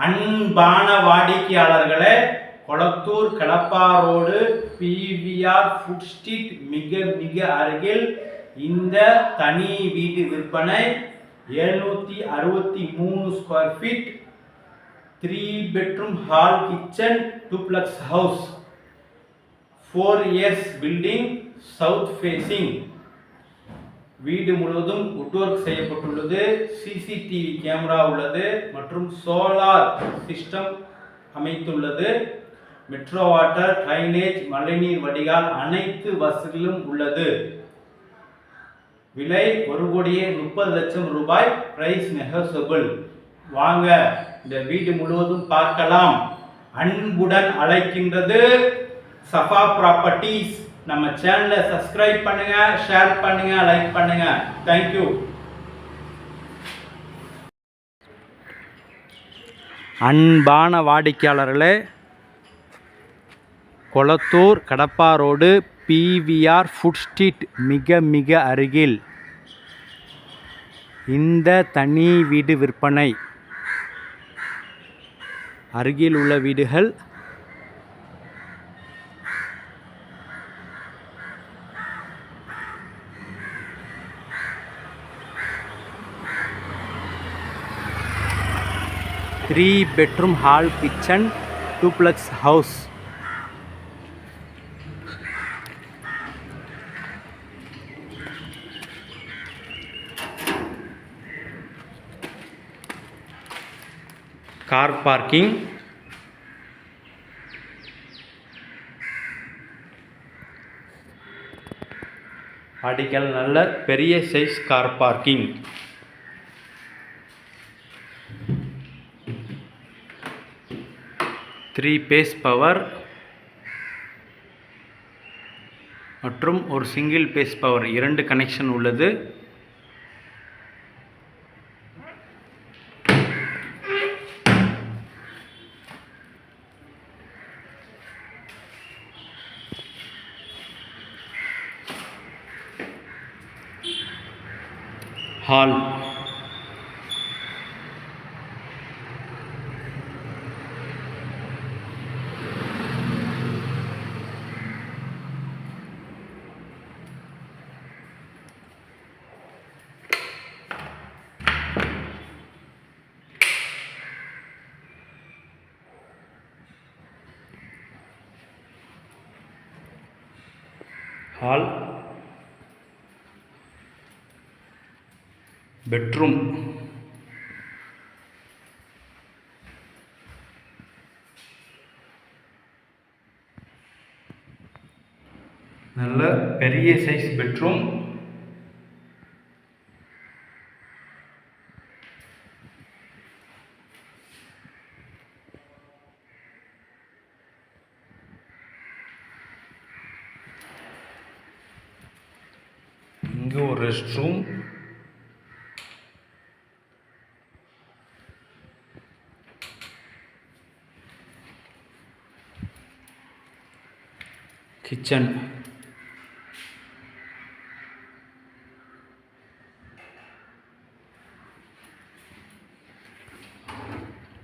அன்பான வாடிக்கையாளர்களே, Kolathur Kadappa road PVR food street மிக அருகில் இந்த தனி வீடு விற்பனை 763 square feet 3 bedroom hall kitchen duplex house 4 years building south facing. வீடு முழுவதும் வுட்வொர்க் செய்யப்பட்டுள்ளது. சிசிடிவி கேமரா உள்ளது மற்றும் சோலார் சிஸ்டம் அமைத்துள்ளது. மெட்ரோ வாட்டர், ட்ரைனேஜ், மழைநீர் வடிகால் அனைத்து வசதிகளும் உள்ளது. விலை 1,30,00,000 ரூபாய். Price negotiable. வாங்க இந்த வீடு முழுவதும் பார்க்கலாம். அன்புடன் அழைக்கின்றது சஃபா ப்ராப்பர்ட்டிஸ். நம்ம சேனலை சப்ஸ்கிரைப் பண்ணுங்க, ஷேர் பண்ணுங்க, லைக் பண்ணுங்க. தேங்க்யூ. அன்பான வாடிக்கையாளர்களே, Kolathur Kadappa road PVR food street மிக அருகில் இந்த தனி வீடு விற்பனை. அருகில் உள்ள வீடுகள் three bedroom hall kitchen duplex house. Car parking. வாடிக்கையாளர் நல்ல பெரிய size car parking. Three phase power மற்றும் ஒரு சிங்கிள் பேஸ் பவர் 2 கனெக்ஷன் உள்ளது. ஹால். ஹால். பெட்ரூம். நல்ல பெரிய சைஸ் பெட்ரூம். இங்கே ஒரு rest room. Kitchen.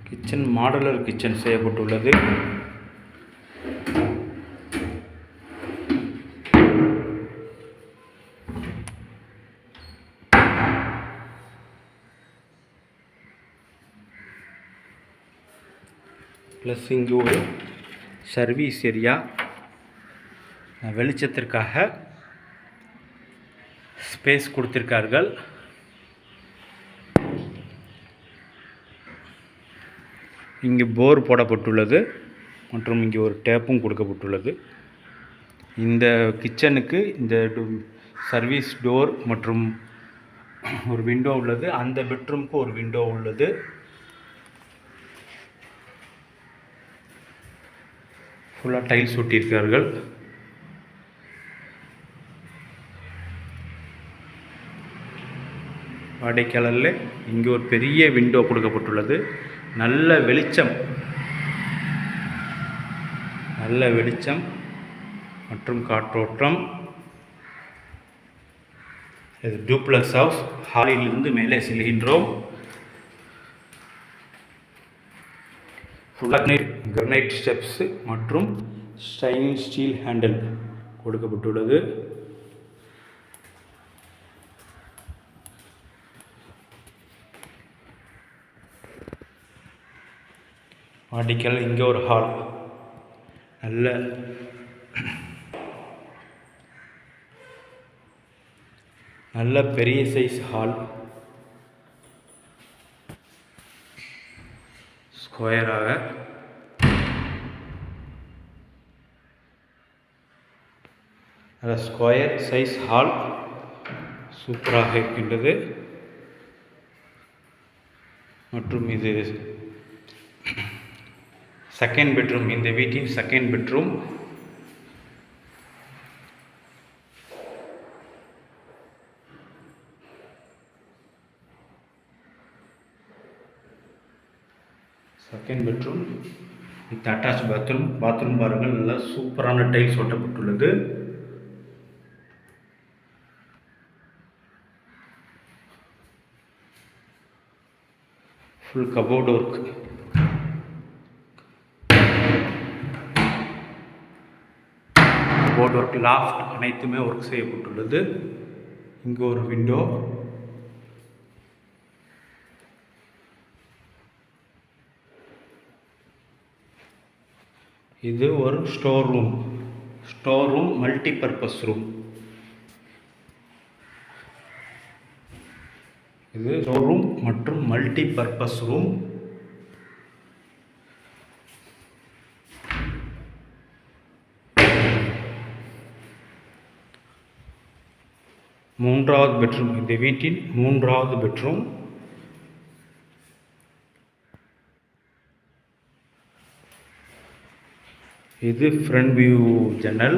Kitchen modular kitchen செய்யப்பட்டுள்ளது. ப்ளஸ் இங்கே ஒரு சர்வீஸ் ஏரியா. வெளிச்சத்திற்காக ஸ்பேஸ் கொடுத்திருக்கார்கள். இங்கே போர் போடப்பட்டுள்ளது மற்றும் இங்கே ஒரு டேப்பும் கொடுக்கப்பட்டுள்ளது. இந்த கிச்சனுக்கு இந்த சர்வீஸ் டோர் மற்றும் ஒரு விண்டோ உள்ளது. அந்த பெட்ரூமுக்கு ஒரு விண்டோ உள்ளது. ஃபுல்லாக டைல்ஸ் ஒட்டியிருக்கார்கள். வாடிக்கையாளரில் இங்கே ஒரு பெரிய விண்டோ கொடுக்கப்பட்டுள்ளது. நல்ல வெளிச்சம் மற்றும் காற்றோட்டம். இது டூப்ளெக்ஸ் ஹவுஸ். ஹாலிலிருந்து மேலே செல்கின்றோம். ஃபுல்லாக கிரனைட் ஸ்டெப்ஸு மற்றும் ஸ்டைனிங் ஸ்டீல் ஹேண்டில் கொடுக்கப்பட்டுள்ளது. வாடிக்கையால் இங்கே ஒரு ஹால், நல்ல பெரிய சைஸ் ஹால், ஸ்கொயராக ஸ்கொயர் சைஸ் ஹால் சூப்பராக இருக்கின்றது. மற்றும் இது செகண்ட் பெட்ரூம், இந்த வீட்டின் second bedroom. Second bedroom with attach bathroom. Bathroom பாருங்கள், நல்லா சூப்பரான டைல்ஸ் ஒட்டப்பட்டுள்ளது. Full cupboard work. Cupboard work, loft அனைத்துமே ஒர்க் செய்யப்பட்டுள்ளது. இங்கே ஒரு விண்டோ. இது ஒரு ஸ்டோர் ரூம் மல்டிபர்பஸ் ரூம். இது ஸ்டோர் ரூம் மற்றும் மல்டிபர்பஸ் ரூம். மூன்றாவது பெட்ரூம், இந்த வீட்டின் மூன்றாவது பெட்ரூம். இது ஃப்ரண்ட் வியூ ஜன்னல்.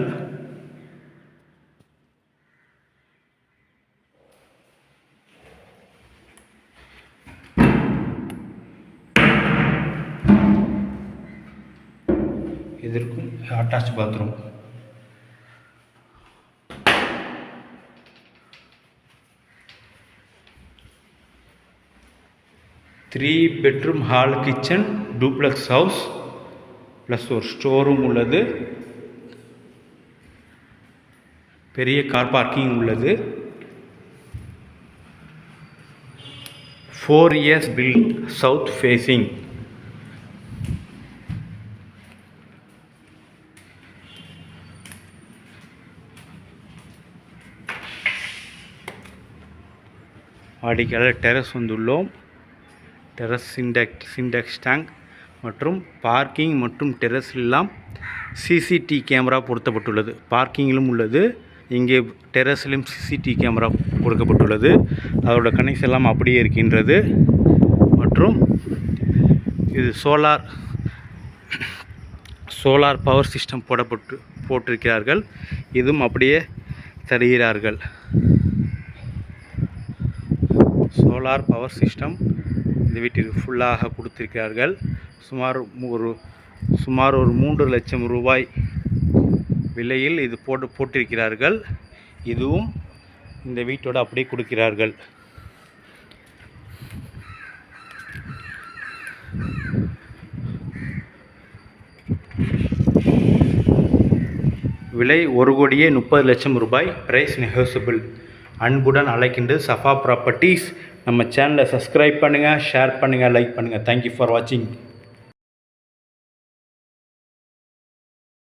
இதற்கும் attach bathroom. Three bedroom hall, kitchen, duplex house plus ஒரு ஸ்டோர் ரூம் உள்ளது. பெரிய கார் பார்க்கிங் உள்ளது. 4 years built, south facing. வாடிக்கையாளர் டெரஸ் வந்துள்ளோம். டெரஸ் சிண்டெக்ஸ் டேங்க் மற்றும் பார்க்கிங் மற்றும் டெரஸ்லாம் சிசிடி கேமரா பொருத்தப்பட்டுள்ளது. பார்க்கிங்கிலும் உள்ளது, இங்கே டெரஸ்லையும் சிசிடி கேமரா கொடுக்கப்பட்டுள்ளது. அதோட கனெக்ஷன் எல்லாம் அப்படியே இருக்கின்றது. மற்றும் இது சோலார் பவர் சிஸ்டம் போட்டிருக்கிறார்கள். இதுவும் அப்படியே தருகிறார்கள். சோலார் பவர் சிஸ்டம் இந்த வீட்டிற்கு ஃபுல்லாக கொடுத்திருக்கிறார்கள். சுமார் ஒரு 3 லட்சம் ரூபாய் விலையில் இது போட்டிருக்கிறார்கள். இதுவும் இந்த வீட்டோடு அப்படியே கொடுக்கிறார்கள். விலை 1,30,00,000 ரூபாய். Price negotiable. அன்புடன் அழைக்கின்றது சஃபா ப்ராப்பர்ட்டிஸ். நம்ம சேனலை சப்ஸ்கிரைப் பண்ணுங்கள், ஷேர் பண்ணுங்கள், லைக் பண்ணுங்கள். தேங்க்யூ ஃபார் வாட்சிங்.